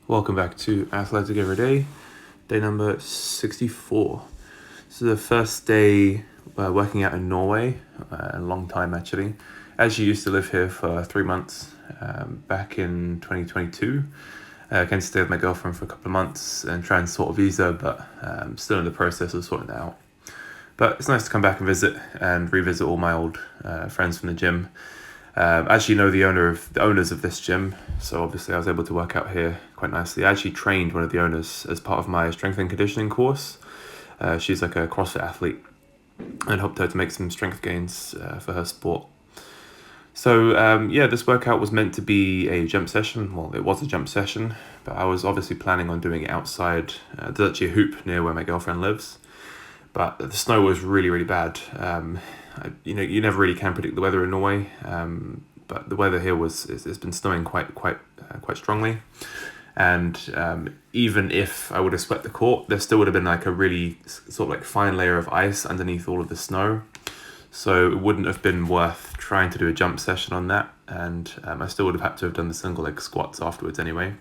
Welcome back to Athletic Everyday, day number 64. This is the first day working out in Norway, a long time actually. I actually used to live here for 3 months back in 2022. I came to stay with my girlfriend for a couple of months and try and sort a visa, but still in the process of sorting that out. But it's nice to come back and visit and revisit all my old friends from the gym. I actually know the owners of this gym, so obviously I was able to work out here quite nicely. I actually trained one of the owners as part of my strength and conditioning course. She's like a CrossFit athlete, and helped her to make some strength gains for her sport. So this workout was meant to be a jump session. Well, it was a jump session, but I was obviously planning on doing it outside. There's actually a hoop near where my girlfriend lives, but the snow was really, really bad. You never really can predict the weather in Norway, but the weather here it's been snowing quite strongly, and even if I would have swept the court, there still would have been like a really sort of like fine layer of ice underneath all of the snow, so it wouldn't have been worth trying to do a jump session on that, and I still would have had to have done the single leg squats afterwards anyway.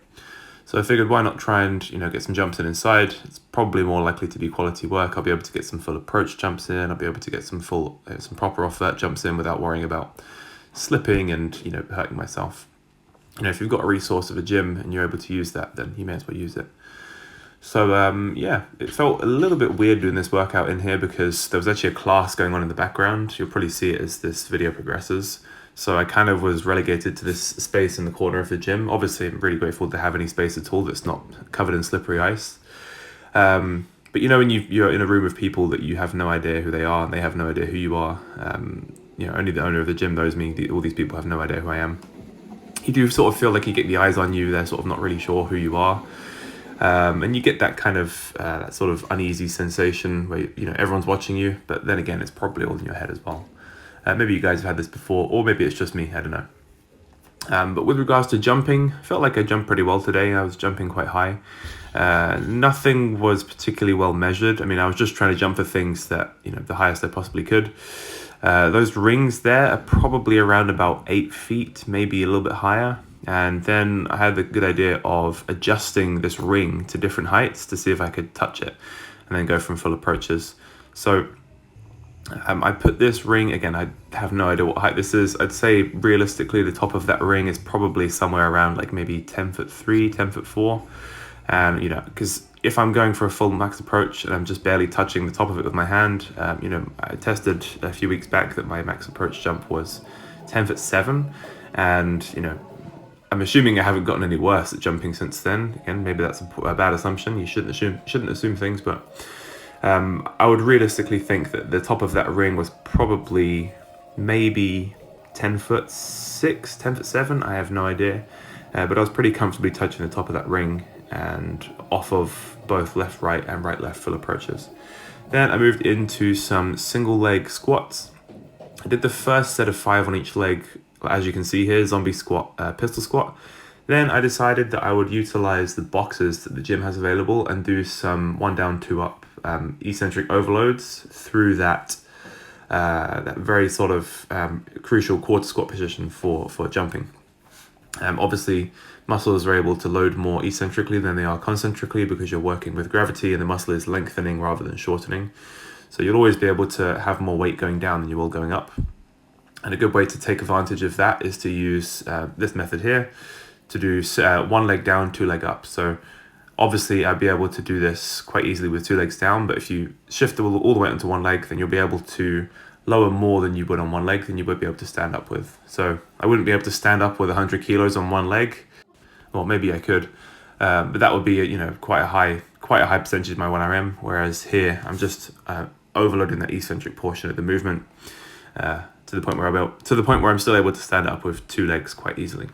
So I figured, why not try and get some jumps in inside? It's probably more likely to be quality work. I'll be able to get some full approach jumps in. I'll be able to get some proper off vert jumps in without worrying about slipping and hurting myself. If you've got a resource of a gym and you're able to use that, then you may as well use it. So it felt a little bit weird doing this workout in here because there was actually a class going on in the background. You'll probably see it as this video progresses. So I kind of was relegated to this space in the corner of the gym. Obviously, I'm really grateful to have any space at all that's not covered in slippery ice. But when you're in a room of people that you have no idea who they are and they have no idea who you are, only the owner of the gym knows me. All these people have no idea who I am. You do sort of feel like you get the eyes on you. They're sort of not really sure who you are. And you get that kind of that sort of uneasy sensation where everyone's watching you, but then again, it's probably all in your head as well. Maybe you guys have had this before, or maybe it's just me, I don't know. But with regards to jumping, I felt like I jumped pretty well today. I was jumping quite high. Nothing was particularly well measured. I mean, I was just trying to jump for things that, the highest I possibly could. Those rings there are probably around about 8 feet, maybe a little bit higher. And then I had the good idea of adjusting this ring to different heights to see if I could touch it and then go from full approaches. So I put this ring, again, I have no idea what height this is. I'd say realistically the top of that ring is probably somewhere around like maybe 10'3", 10'4". And, because if I'm going for a full max approach and I'm just barely touching the top of it with my hand, I tested a few weeks back that my max approach jump was 10'7", and, I'm assuming I haven't gotten any worse at jumping since then. Again, maybe that's a bad assumption. You shouldn't assume things, but I would realistically think that the top of that ring was probably maybe 10'6", 10'7". I have no idea, but I was pretty comfortably touching the top of that ring and off of both left, right, and right, left full approaches. Then I moved into some single leg squats. I did the first set of 5 on each leg, as you can see here, zombie squat, pistol squat. Then I decided that I would utilize the boxes that the gym has available and do some 1 down, 2 up eccentric overloads through that very sort of crucial quarter squat position for jumping. Obviously, muscles are able to load more eccentrically than they are concentrically because you're working with gravity and the muscle is lengthening rather than shortening. So you'll always be able to have more weight going down than you will going up. And a good way to take advantage of that is to use this method here to do 1 leg down, 2 leg up. So obviously I'd be able to do this quite easily with 2 legs down, but if you shift all the way onto 1 leg, then you'll be able to lower more than you would on 1 leg than you would be able to stand up with. So I wouldn't be able to stand up with 100 kilos on 1 leg. Well, maybe I could, but that would be quite a high percentage of my 1RM. Whereas here I'm just overloading that eccentric portion of the movement to the point where I'm still able to stand up with 2 legs quite easily.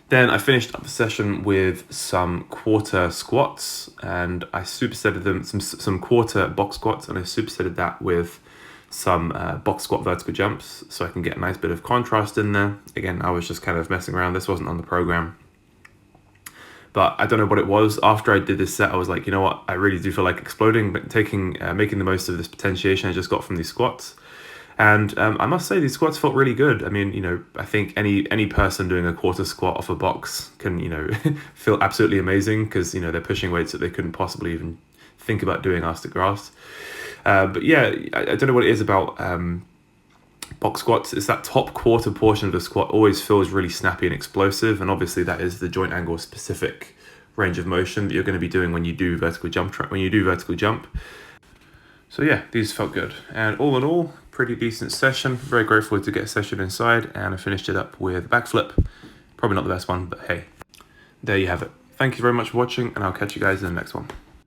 Then I finished up the session with some quarter squats, and I supersetted them, some quarter box squats, and I supersetted that with some box squat vertical jumps, so I can get a nice bit of contrast in there. Again, I was just kind of messing around. This wasn't on the program, but I don't know what it was. After I did this set, I was like, you know what? I really do feel like exploding, but making the most of this potentiation I just got from these squats. And I must say, these squats felt really good. I mean, I think any person doing a quarter squat off a box can, feel absolutely amazing because, they're pushing weights that they couldn't possibly even think about doing after grass. But yeah, I don't know what it is about box squats. It's that top quarter portion of the squat always feels really snappy and explosive. And obviously that is the joint angle specific range of motion that you're going to be doing when you do vertical jump. So yeah, these felt good. And all in all, pretty decent session. Very grateful to get a session inside, and I finished it up with a backflip. Probably not the best one, but hey, there you have it. Thank you very much for watching, and I'll catch you guys in the next one.